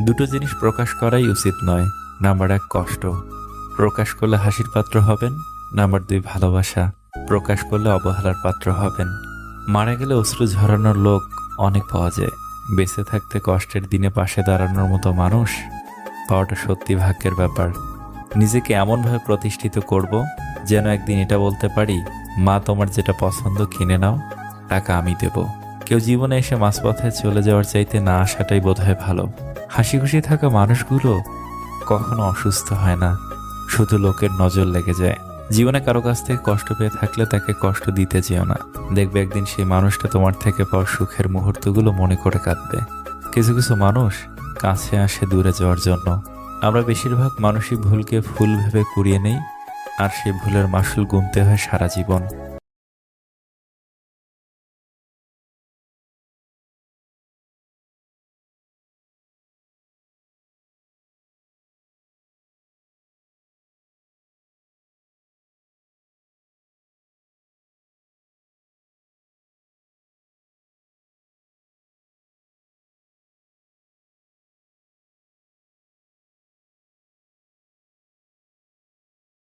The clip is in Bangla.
দুটো জিনিস প্রকাশ করাই উচিত নয়। নাম্বার 1 কষ্ট, প্রকাশ করলে হাসির পাত্র হবেন। নাম্বার 2 ভালোবাসা, প্রকাশ করলে অবহেলার পাত্র হবেন। মারা গেলে অশ্রু ঝরানোর লোক অনেক পাওয়া যায়, বেঁচে থাকতে কষ্টের দিনে পাশে দাঁড়ানোর মতো মানুষ পাওয়াটা সত্যি ভাগ্যের ব্যাপার। নিজেকে এমনভাবে প্রতিষ্ঠিত করব যেন একদিন এটা বলতে পারি, মা তোমার যেটা পছন্দ কিনে নাও, টাকা আমি দেব। কেউ জীবনে এসে মাঝপথে চলে যাওয়ার চাইতে না আসাটাই বোধহয় ভালো। হাসি খুশি থাকা মানুষগুলো কখনো অসুস্থ হয় না, শুধু লোকের নজর লেগে যায়। জীবনে কারো কাছ থেকে কষ্ট পেয়ে থাকলে তাকে কষ্ট দিতে যেও না। দেখবে একদিন সেই মানুষটা তোমার থেকে পাওয়া সুখের মুহূর্তগুলো মনে করে কাঁদবে। কিছু কিছু মানুষ কাছে আসে দূরে যাওয়ার জন্য। আমরা বেশিরভাগ মানুষই ভুলকে ভুল ভেবে কুড়িয়ে নেই, আর সেই ভুলের মাসুল গুনতে হয় সারা জীবন।